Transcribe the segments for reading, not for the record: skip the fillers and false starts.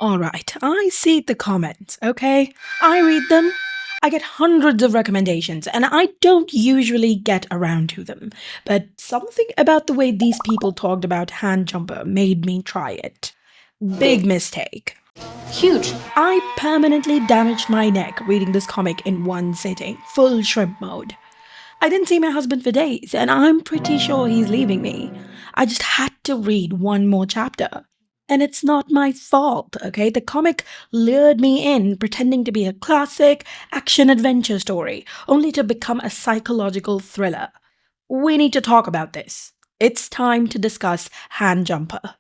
Alright, I see the comments, okay? I read them. I get hundreds of recommendations, and I don't usually get around to them. But something about the way these people talked about handjumper made me try it. Big mistake. Huge. I permanently damaged my neck reading this comic in one sitting, full shrimp mode. I didn't see my husband for days, and I'm pretty sure he's leaving me. I just had to read one more chapter. And it's not my fault, okay? The comic lured me in, pretending to be a classic action adventure story, only to become a psychological thriller. We need to talk about this. It's time to discuss Handjumper.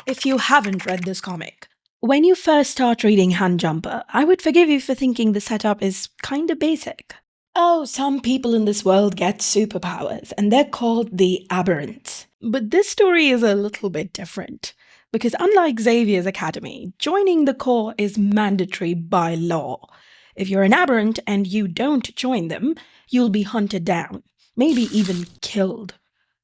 If you haven't read this comic, when you first start reading Handjumper, I would forgive you for thinking the setup is kinda basic. Oh, some people in this world get superpowers, and they're called the aberrants. But this story is a little bit different. Because unlike Xavier's Academy, joining the Corps is mandatory by law. If you're an aberrant and you don't join them, you'll be hunted down, maybe even killed.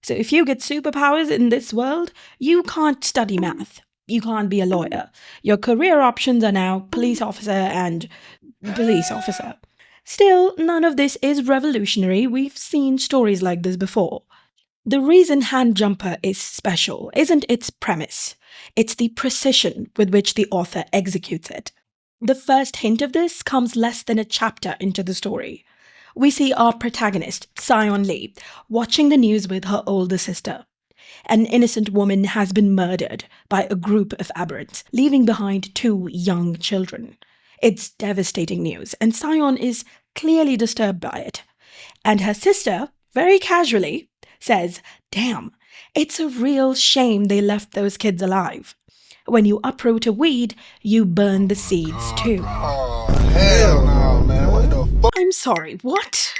So if you get superpowers in this world, you can't study math. You can't be a lawyer. Your career options are now police officer and police officer. Still, none of this is revolutionary. We've seen stories like this before. The reason Handjumper is special isn't its premise, it's the precision with which the author executes it. The first hint of this comes less than a chapter into the story. We see our protagonist, Sion Lee, watching the news with her older sister. An innocent woman has been murdered by a group of aberrants, leaving behind two young children. It's devastating news, and Sion is clearly disturbed by it. And her sister, very casually, says, "Damn, it's a real shame they left those kids alive. When you uproot a weed, you burn the seeds too." Oh, hell no, man. What the fuck? I'm sorry, what?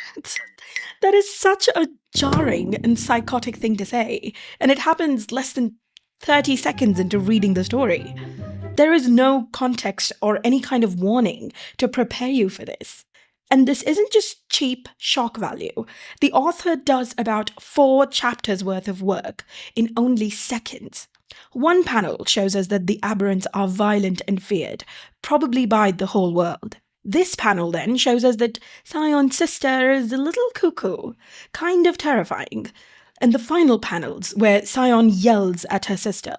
That is such a jarring and psychotic thing to say, and it happens less than 30 seconds into reading the story. There is no context or any kind of warning to prepare you for this. And this isn't just cheap shock value. The author does about 4 chapters worth of work in only seconds. One panel shows us that the aberrants are violent and feared, probably by the whole world. This panel then shows us that Sion's sister is a little cuckoo, kind of terrifying. And the final panels, where Sion yells at her sister,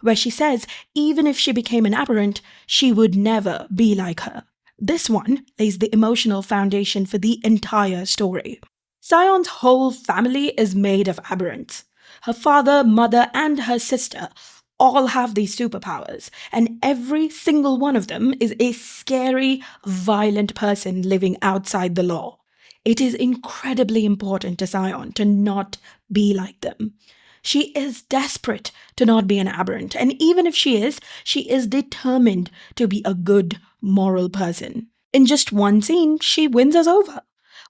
where she says even if she became an aberrant, she would never be like her. This one lays the emotional foundation for the entire story. Sion's whole family is made of aberrants. Her father, mother, and her sister all have these superpowers, and every single one of them is a scary, violent person living outside the law. It is incredibly important to Sion to not be like them. She is desperate to not be an aberrant, and even if she is determined to be a good, moral person. In just one scene, she wins us over.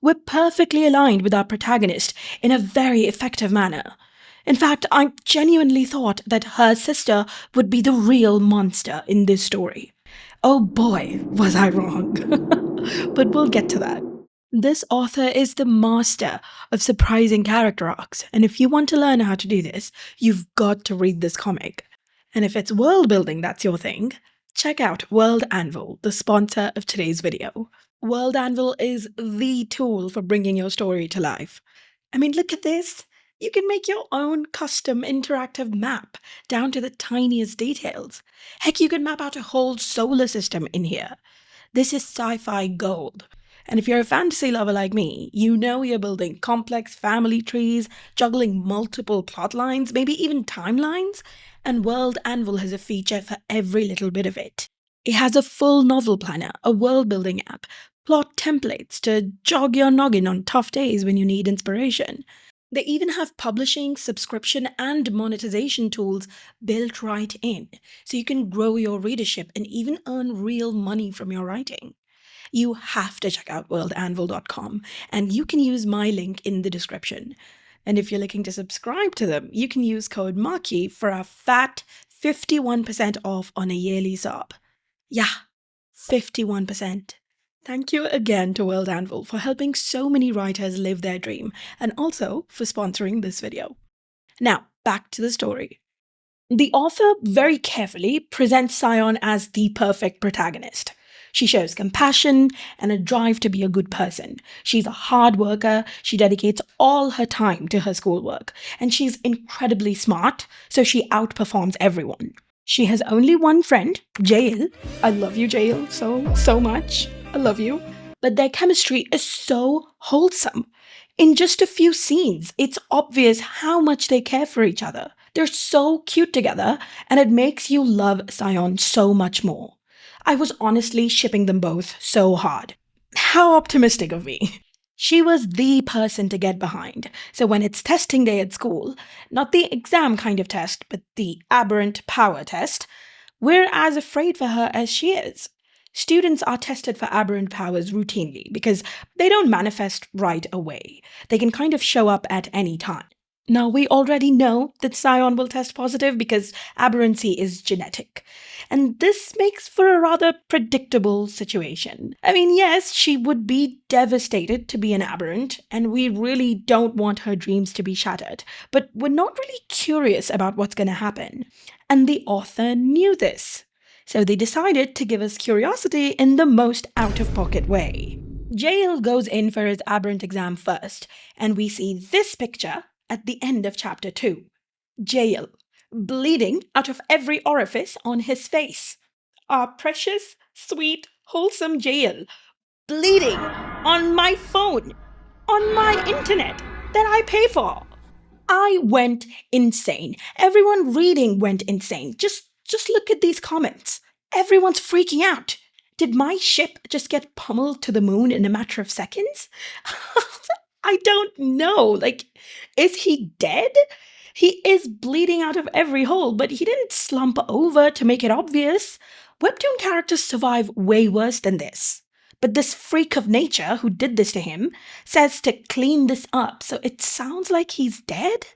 We're perfectly aligned with our protagonist in a very effective manner. In fact, I genuinely thought that her sister would be the real monster in this story. Oh boy, was I wrong. But we'll get to that. This author is the master of surprising character arcs, and if you want to learn how to do this, you've got to read this comic. And if it's world building that's your thing, check out World Anvil, the sponsor of today's video. World Anvil is the tool for bringing your story to life. I mean, look at this. You can make your own custom interactive map down to the tiniest details. Heck, you can map out a whole solar system in here. This is sci-fi gold. And if you're a fantasy lover like me, you know you're building complex family trees, juggling multiple plot lines, maybe even timelines, and World Anvil has a feature for every little bit of it. It has a full novel planner, a world-building app, plot templates to jog your noggin on tough days when you need inspiration. They even have publishing, subscription, and monetization tools built right in, so you can grow your readership and even earn real money from your writing. You have to check out worldanvil.com, and you can use my link in the description. And if you're looking to subscribe to them, you can use code MARKY for a fat 51% off on a yearly sub. Yeah, 51%. Thank you again to World Anvil for helping so many writers live their dream, and also for sponsoring this video. Now, back to the story. The author very carefully presents Sion as the perfect protagonist. She shows compassion and a drive to be a good person. She's a hard worker, she dedicates all her time to her schoolwork, and she's incredibly smart, so she outperforms everyone. She has only one friend, Jael. I love you, Jael, so much. I love you. But their chemistry is so wholesome. In just a few scenes, it's obvious how much they care for each other. They're so cute together, and it makes you love Sion so much more. I was honestly shipping them both so hard. How optimistic of me. She was the person to get behind. So when it's testing day at school, not the exam kind of test, but the aberrant power test, we're as afraid for her as she is. Students are tested for aberrant powers routinely because they don't manifest right away. They can kind of show up at any time. Now, we already know that Sion will test positive because aberrancy is genetic. And this makes for a rather predictable situation. I mean, yes, she would be devastated to be an aberrant, and we really don't want her dreams to be shattered, but we're not really curious about what's going to happen. And the author knew this. So they decided to give us curiosity in the most out-of-pocket way. Jael goes in for his aberrant exam first, and we see this picture at the end of chapter 2. Jael, bleeding out of every orifice on his face. Our precious, sweet, wholesome Jael, bleeding on my phone, on my internet that I pay for. I went insane. Everyone reading went insane. Just look at these comments. Everyone's freaking out. Did my ship just get pummeled to the moon in a matter of seconds? I don't know. Like, is he dead? He is bleeding out of every hole, but he didn't slump over to make it obvious. Webtoon characters survive way worse than this. But this freak of nature who did this to him says to clean this up, so it sounds like he's dead?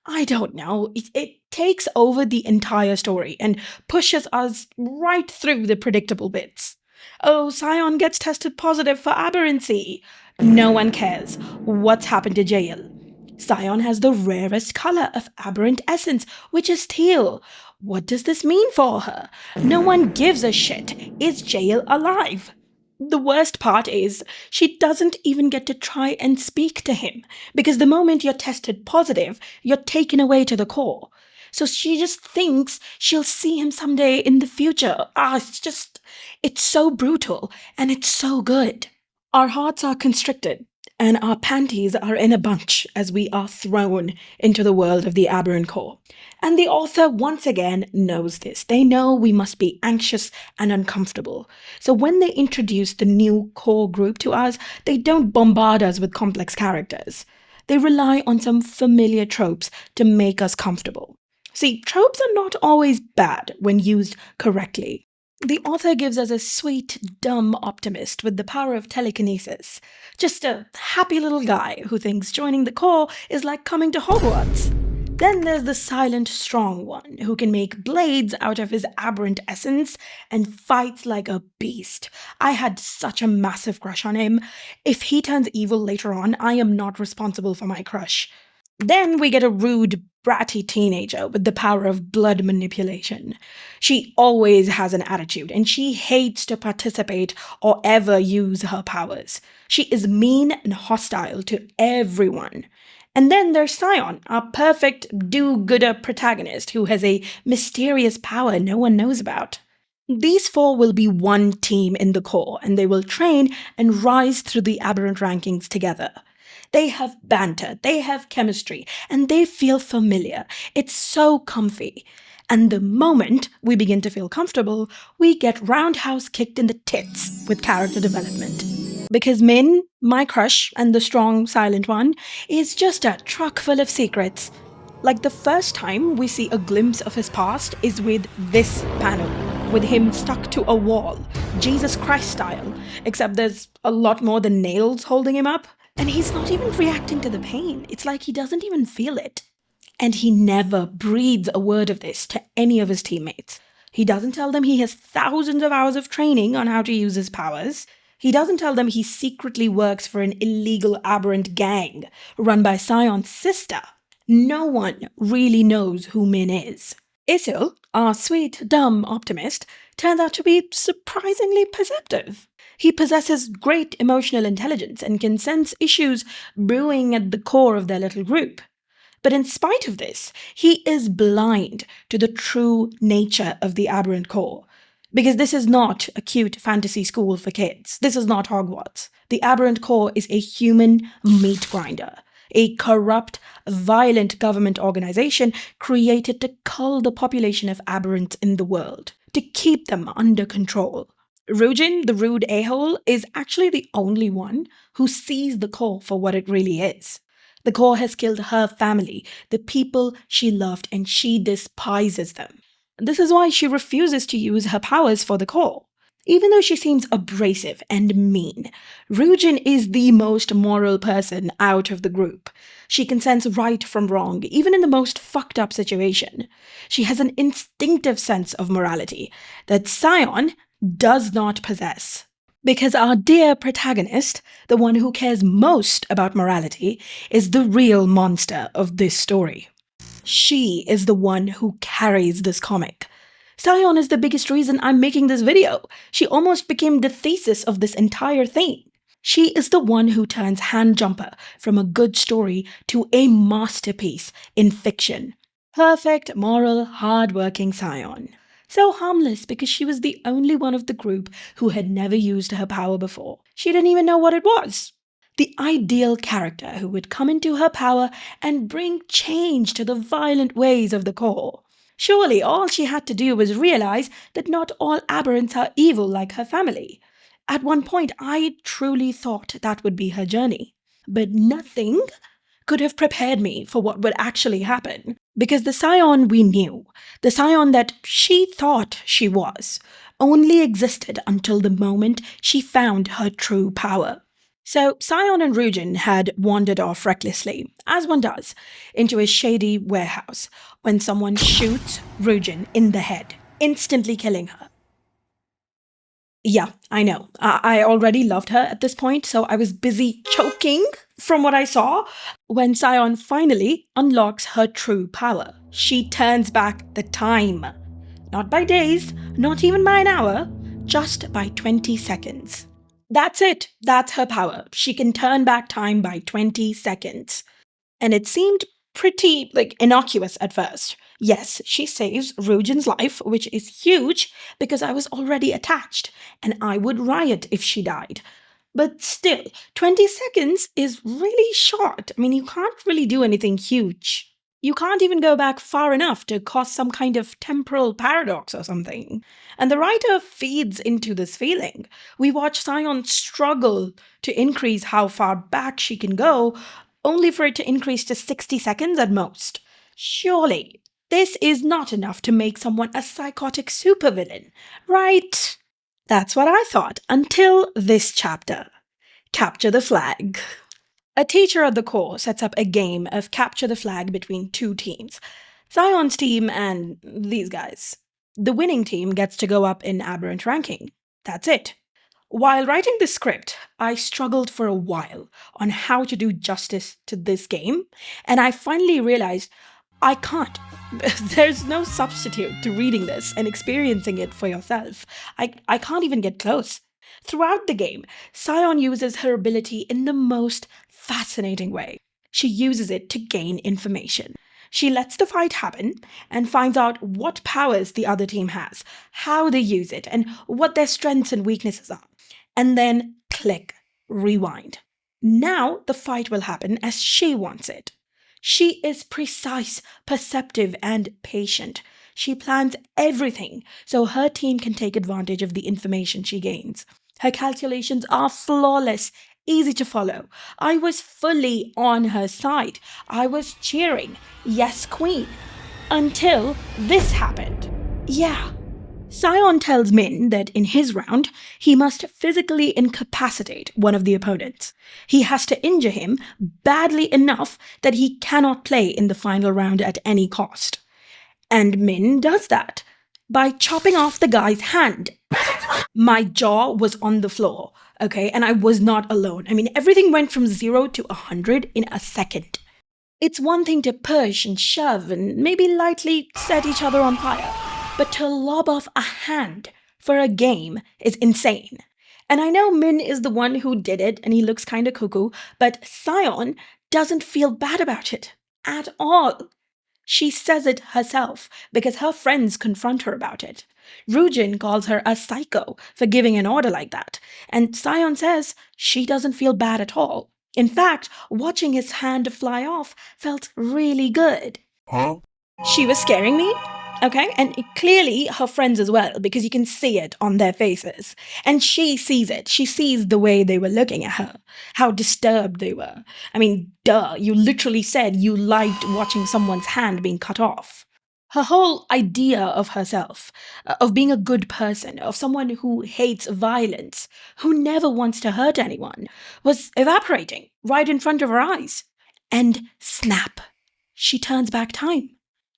I don't know. It takes over the entire story and pushes us right through the predictable bits. Oh, Sion gets tested positive for aberrancy. No one cares. What's happened to Jael? Sion has the rarest color of aberrant essence, which is teal. What does this mean for her? No one gives a shit. Is Jael alive? The worst part is, she doesn't even get to try and speak to him, because the moment you're tested positive, you're taken away to the core. So she just thinks she'll see him someday in the future. It's so brutal, and it's so good. Our hearts are constricted, and our panties are in a bunch as we are thrown into the world of the aberrant core. And the author once again knows this. They know we must be anxious and uncomfortable. So when they introduce the new core group to us, they don't bombard us with complex characters. They rely on some familiar tropes to make us comfortable. See, tropes are not always bad when used correctly. The author gives us a sweet, dumb optimist with the power of telekinesis. Just a happy little guy who thinks joining the Corps is like coming to Hogwarts. Then there's the silent, strong one who can make blades out of his aberrant essence and fights like a beast. I had such a massive crush on him. If he turns evil later on, I am not responsible for my crush. Then we get a rude, bratty teenager with the power of blood manipulation. She always has an attitude, and she hates to participate or ever use her powers. She is mean and hostile to everyone. And then there's Sion, our perfect do-gooder protagonist who has a mysterious power no one knows about. These four will be one team in the Corps, and they will train and rise through the aberrant rankings together. They have banter, they have chemistry, and they feel familiar. It's so comfy. And the moment we begin to feel comfortable, we get roundhouse kicked in the tits with character development. Because Min, my crush, and the strong, silent one, is just a truck full of secrets. Like the first time we see a glimpse of his past is with this panel, with him stuck to a wall, Jesus Christ style, except there's a lot more than nails holding him up. And he's not even reacting to the pain. It's like he doesn't even feel it. And he never breathes a word of this to any of his teammates. He doesn't tell them he has thousands of hours of training on how to use his powers. He doesn't tell them he secretly works for an illegal aberrant gang run by Sion's sister. No one really knows who Min is. Isil, our sweet, dumb optimist, turns out to be surprisingly perceptive. He possesses great emotional intelligence and can sense issues brewing at the core of their little group. But in spite of this, he is blind to the true nature of the aberrant core. Because this is not a cute fantasy school for kids. This is not Hogwarts. The aberrant core is a human meat grinder, a corrupt, violent government organization created to cull the population of aberrants in the world, to keep them under control. Rujin, the rude a-hole, is actually the only one who sees the core for what it really is. The core has killed her family, the people she loved, and she despises them. This is why she refuses to use her powers for the core. Even though she seems abrasive and mean, Rujin is the most moral person out of the group. She can sense right from wrong, even in the most fucked up situation. She has an instinctive sense of morality that Sion does not possess. Because our dear protagonist, the one who cares most about morality, is the real monster of this story. She is the one who carries this comic. Sion is the biggest reason I'm making this video. She almost became the thesis of this entire thing. She is the one who turns Handjumper from a good story to a masterpiece in fiction. Perfect, moral, hard-working Sion. So harmless because she was the only one of the group who had never used her power before. She didn't even know what it was. The ideal character who would come into her power and bring change to the violent ways of the core. Surely all she had to do was realize that not all aberrants are evil like her family. At one point, I truly thought that would be her journey. But nothing could have prepared me for what would actually happen. Because the Sion we knew, the Sion that she thought she was, only existed until the moment she found her true power. So Sion and Rujin had wandered off recklessly, as one does, into a shady warehouse when someone shoots Rujin in the head, instantly killing her. Yeah, I know. I already loved her at this point, so I was busy choking from what I saw when Sion finally unlocks her true power. She turns back the time. Not by days, not even by an hour, just by 20 seconds. That's it. That's her power. She can turn back time by 20 seconds. And it seemed pretty, innocuous at first. Yes, she saves Rujin's life, which is huge because I was already attached, and I would riot if she died. But still, 20 seconds is really short. I mean, you can't really do anything huge. You can't even go back far enough to cause some kind of temporal paradox or something. And the writer feeds into this feeling. We watch Sion struggle to increase how far back she can go, only for it to increase to 60 seconds at most. Surely, this is not enough to make someone a psychotic supervillain, right? That's what I thought until this chapter. Capture the flag. A teacher at the core sets up a game of capture the flag between two teams, Sion's team and these guys. The winning team gets to go up in aberrant ranking. That's it. While writing the script, I struggled for a while on how to do justice to this game, and I finally realized I can't. There's no substitute to reading this and experiencing it for yourself. I can't even get close. Throughout the game, Sion uses her ability in the most fascinating way. She uses it to gain information. She lets the fight happen and finds out what powers the other team has, how they use it, and what their strengths and weaknesses are. And then click, rewind. Now the fight will happen as she wants it. She is precise, perceptive, and patient. She plans everything so her team can take advantage of the information she gains. Her calculations are flawless, easy to follow. I was fully on her side. I was cheering, yes, queen, until this happened. Yeah. Sion tells Min that in his round, he must physically incapacitate one of the opponents. He has to injure him badly enough that he cannot play in the final round at any cost. And Min does that by chopping off the guy's hand. My jaw was on the floor, okay? And I was not alone. I mean, everything went from 0 to 100 in a second. It's one thing to push and shove and maybe lightly set each other on fire, but to lob off a hand for a game is insane. And I know Min is the one who did it and he looks kinda cuckoo, but Sion doesn't feel bad about it at all. She says it herself because her friends confront her about it. Rujin calls her a psycho for giving an order like that, and Sion says she doesn't feel bad at all. In fact, watching his hand fly off felt really good. Huh? She was scaring me, okay? And clearly her friends as well, because you can see it on their faces. And she sees it. She sees the way they were looking at her, how disturbed they were. I mean, duh, you literally said you liked watching someone's hand being cut off. Her whole idea of herself, of being a good person, of someone who hates violence, who never wants to hurt anyone, was evaporating right in front of her eyes. And snap, she turns back time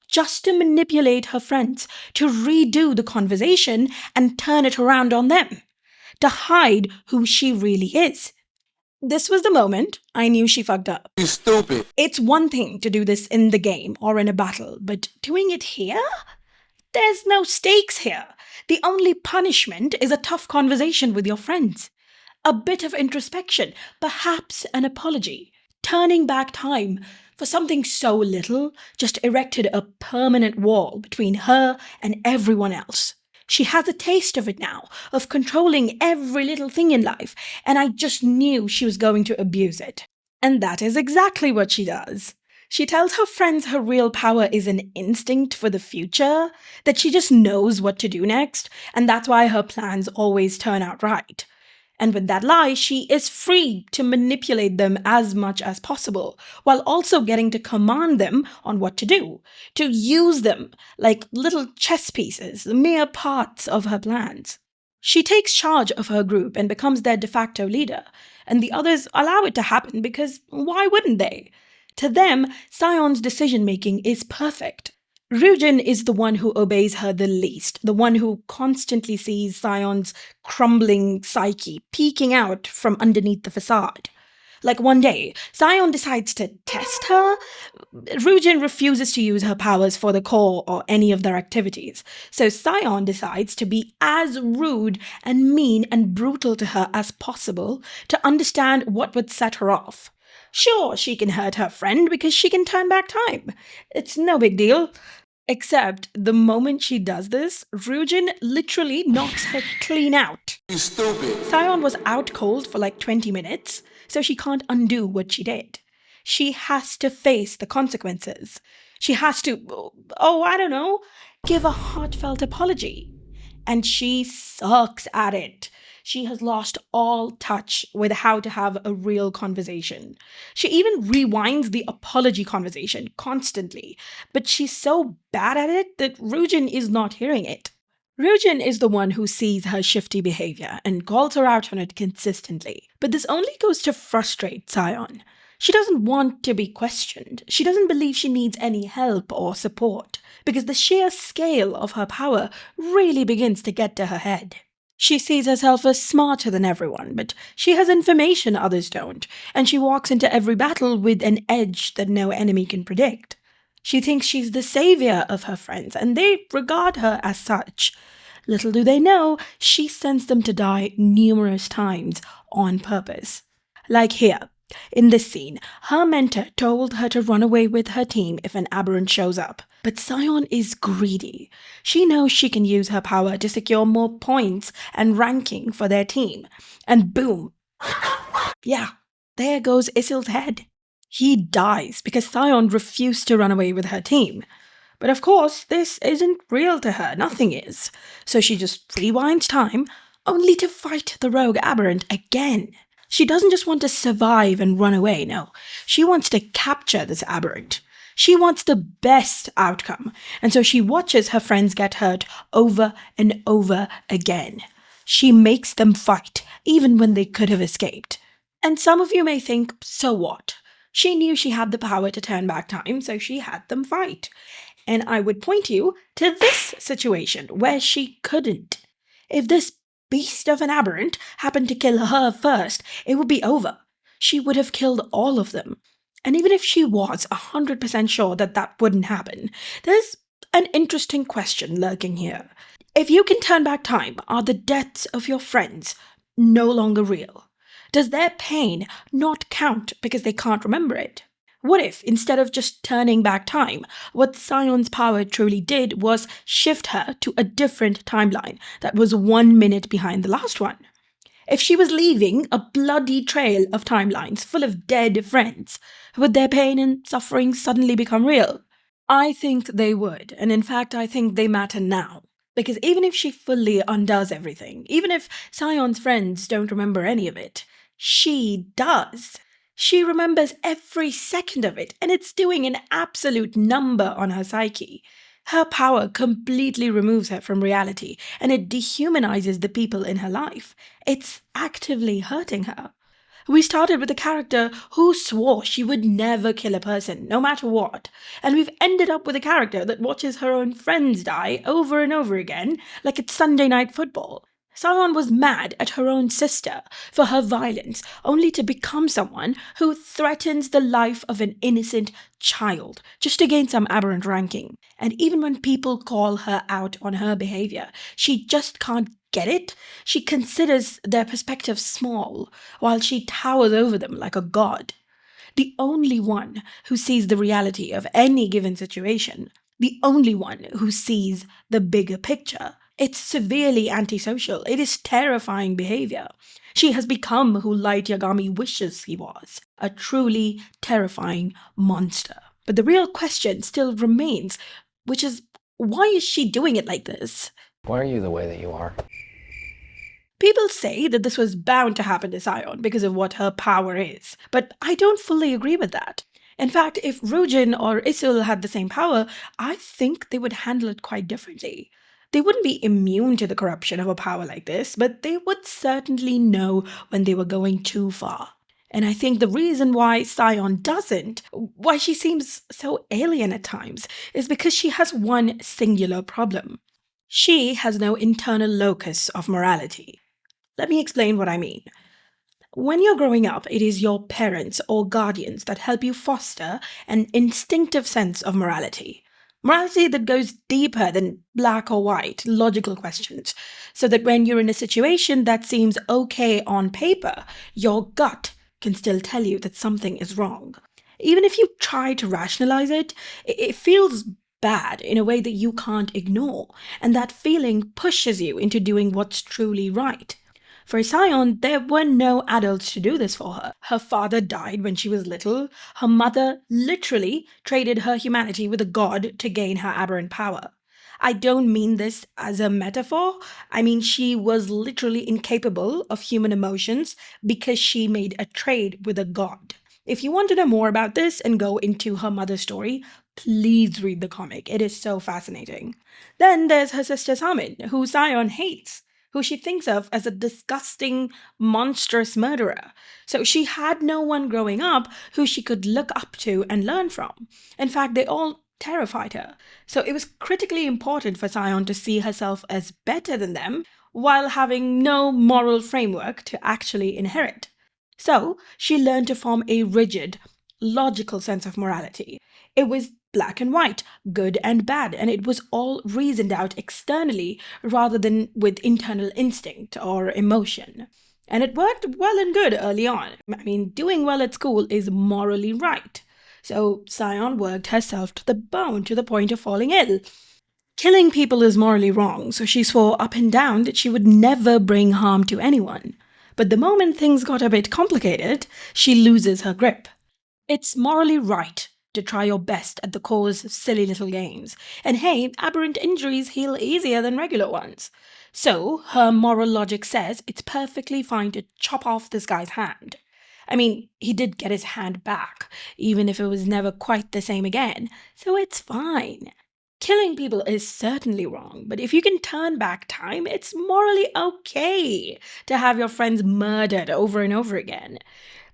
just to manipulate her friends, to redo the conversation and turn it around on them, to hide who she really is. This was the moment I knew she fucked up. You stupid. It's one thing to do this in the game or in a battle, but doing it here? There's no stakes here. The only punishment is a tough conversation with your friends. A bit of introspection, perhaps an apology. Turning back time for something so little just erected a permanent wall between her and everyone else. She has a taste of it now, of controlling every little thing in life, and I just knew she was going to abuse it. And that is exactly what she does. She tells her friends her real power is an instinct for the future, that she just knows what to do next, and that's why her plans always turn out right. And with that lie, she is free to manipulate them as much as possible, while also getting to command them on what to do, to use them like little chess pieces, mere parts of her plans. She takes charge of her group and becomes their de facto leader, and the others allow it to happen because why wouldn't they? To them, Sion's decision-making is perfect. Rujin is the one who obeys her the least, the one who constantly sees Sion's crumbling psyche peeking out from underneath the facade. Like one day, Sion decides to test her. Rujin refuses to use her powers for the core or any of their activities, so Sion decides to be as rude and mean and brutal to her as possible to understand what would set her off. Sure, she can hurt her friend because she can turn back time. It's no big deal. Except the moment she does this, Rujin literally knocks her clean out. You stupid. Sion was out cold for like 20 minutes, so she can't undo what she did. She has to face the consequences. She has to, I don't know, give a heartfelt apology. And she sucks at it. She has lost all touch with how to have a real conversation. She even rewinds the apology conversation constantly, but she's so bad at it that Rujin is not hearing it. Rujin is the one who sees her shifty behavior and calls her out on it consistently, but this only goes to frustrate Sion. She doesn't want to be questioned. She doesn't believe she needs any help or support, because the sheer scale of her power really begins to get to her head. She sees herself as smarter than everyone, but she has information others don't, and she walks into every battle with an edge that no enemy can predict. She thinks she's the savior of her friends, and they regard her as such. Little do they know, she sends them to die numerous times on purpose. Like here. In this scene, her mentor told her to run away with her team if an aberrant shows up. But Sion is greedy. She knows she can use her power to secure more points and ranking for their team. And boom. Yeah, there goes Isil's head. He dies because Sion refused to run away with her team. But of course, this isn't real to her. Nothing is. So she just rewinds time, only to fight the rogue aberrant again. She doesn't just want to survive and run away, no. She wants to capture this aberrant. She wants the best outcome, and so she watches her friends get hurt over and over again. She makes them fight, even when they could have escaped. And some of you may think, so what? She knew she had the power to turn back time, so she had them fight. And I would point you to this situation, where she couldn't. If this beast of an aberrant happened to kill her first, it would be over. She would have killed all of them. And even if she was 100% sure that that wouldn't happen, there's an interesting question lurking here. If you can turn back time, are the deaths of your friends no longer real? Does their pain not count because they can't remember it? What if, instead of just turning back time, what Sion's power truly did was shift her to a different timeline that was 1 minute behind the last one? If she was leaving a bloody trail of timelines full of dead friends, would their pain and suffering suddenly become real? I think they would, and in fact, I think they matter now. Because even if she fully undoes everything, even if Sion's friends don't remember any of it, she does. She remembers every second of it, and it's doing an absolute number on her psyche. Her power completely removes her from reality, and it dehumanizes the people in her life. It's actively hurting her. We started with a character who swore she would never kill a person, no matter what. And we've ended up with a character that watches her own friends die over and over again, like it's Sunday night football. Sion was mad at her own sister for her violence, only to become someone who threatens the life of an innocent child just to gain some aberrant ranking. And even when people call her out on her behavior, she just can't get it. She considers their perspective small, while she towers over them like a god. The only one who sees the reality of any given situation, the only one who sees the bigger picture. It's severely antisocial. It is terrifying behavior. She has become who Light Yagami wishes he was, a truly terrifying monster. But the real question still remains, which is, why is she doing it like this? Why are you the way that you are? People say that this was bound to happen to Sion because of what her power is, but I don't fully agree with that. In fact, if Rujin or Isul had the same power, I think they would handle it quite differently. They wouldn't be immune to the corruption of a power like this, but they would certainly know when they were going too far. And I think the reason why Sion doesn't, why she seems so alien at times, is because she has one singular problem. She has no internal locus of morality. Let me explain what I mean. When you're growing up, it is your parents or guardians that help you foster an instinctive sense of morality. Morality that goes deeper than black or white, logical questions. So that when you're in a situation that seems okay on paper, your gut can still tell you that something is wrong. Even if you try to rationalize it, it feels bad in a way that you can't ignore, and that feeling pushes you into doing what's truly right. For Sion, there were no adults to do this for her. Her father died when she was little. Her mother literally traded her humanity with a god to gain her aberrant power. I don't mean this as a metaphor. I mean, she was literally incapable of human emotions because she made a trade with a god. If you want to know more about this and go into her mother's story, please read the comic. It is so fascinating. Then there's her sister Samin, who Sion hates, who she thinks of as a disgusting, monstrous murderer. So she had no one growing up who she could look up to and learn from. In fact, they all terrified her. So it was critically important for Sion to see herself as better than them while having no moral framework to actually inherit. So she learned to form a rigid, logical sense of morality. It was black and white, good and bad, and it was all reasoned out externally rather than with internal instinct or emotion. And it worked well and good early on. I mean, doing well at school is morally right. So Sion worked herself to the bone to the point of falling ill. Killing people is morally wrong, so she swore up and down that she would never bring harm to anyone. But the moment things got a bit complicated, she loses her grip. It's morally right to try your best at the cause of silly little games. And hey, aberrant injuries heal easier than regular ones. So, her moral logic says it's perfectly fine to chop off this guy's hand. I mean, he did get his hand back, even if it was never quite the same again, so it's fine. Killing people is certainly wrong, but if you can turn back time, it's morally okay to have your friends murdered over and over again.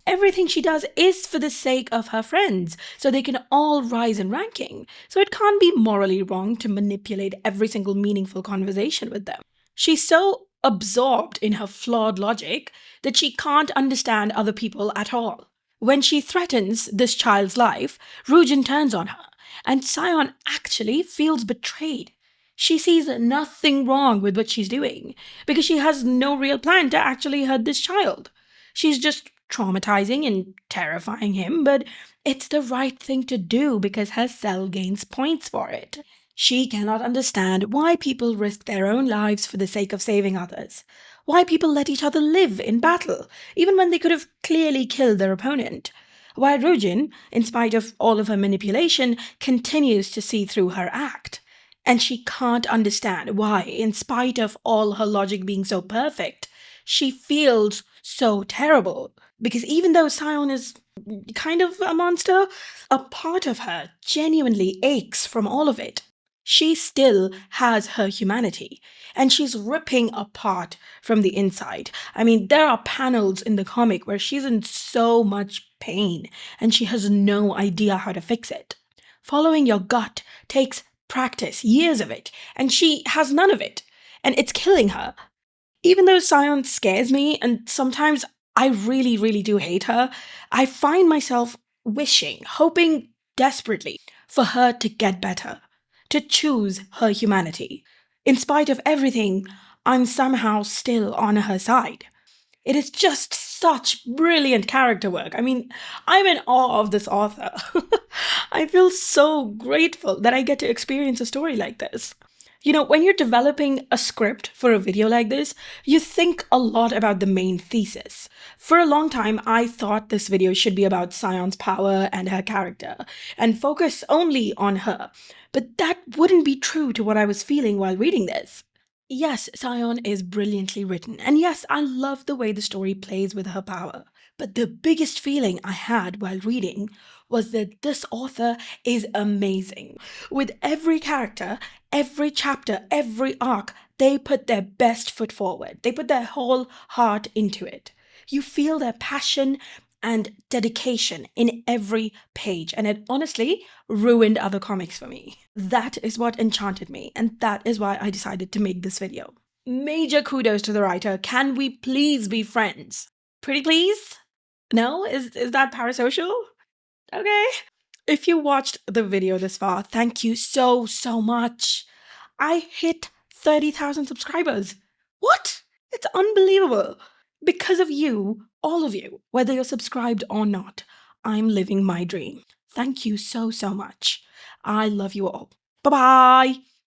Everything she does is for the sake of her friends, so they can all rise in ranking. So it can't be morally wrong to manipulate every single meaningful conversation with them. She's so absorbed in her flawed logic that she can't understand other people at all. When she threatens this child's life, Rujin turns on her, and Sion actually feels betrayed. She sees nothing wrong with what she's doing because she has no real plan to actually hurt this child. She's just traumatizing and terrifying him, but it's the right thing to do because her cell gains points for it. She cannot understand why people risk their own lives for the sake of saving others. Why people let each other live in battle, even when they could have clearly killed their opponent. Why Rujin, in spite of all of her manipulation, continues to see through her act. And she can't understand why, in spite of all her logic being so perfect, she feels so terrible. Because even though Sion is kind of a monster, a part of her genuinely aches from all of it. She still has her humanity, and she's ripping apart from the inside. I mean, there are panels in the comic where she's in so much pain, and she has no idea how to fix it. Following your gut takes practice, years of it, and she has none of it, and it's killing her. Even though Sion scares me, and sometimes I really, really do hate her, I find myself wishing, hoping desperately for her to get better, to choose her humanity. In spite of everything, I'm somehow still on her side. It is just such brilliant character work. I mean, I'm in awe of this author. I feel so grateful that I get to experience a story like this. You know, when you're developing a script for a video like this, you think a lot about the main thesis. For a long time, I thought this video should be about Sion's power and her character, and focus only on her. But that wouldn't be true to what I was feeling while reading this. Yes, Sion is brilliantly written, and yes, I love the way the story plays with her power. But the biggest feeling I had while reading was that this author is amazing. With every character, every chapter, every arc, they put their best foot forward. They put their whole heart into it. You feel their passion and dedication in every page, and it honestly ruined other comics for me. That is what enchanted me, and that is why I decided to make this video. Major kudos to the writer. Can we please be friends? Pretty please? No? Is that parasocial? Okay. If you watched the video this far, thank you so, so much. I hit 30,000 subscribers. What? It's unbelievable. Because of you, all of you, whether you're subscribed or not, I'm living my dream. Thank you so, so much. I love you all. Bye bye.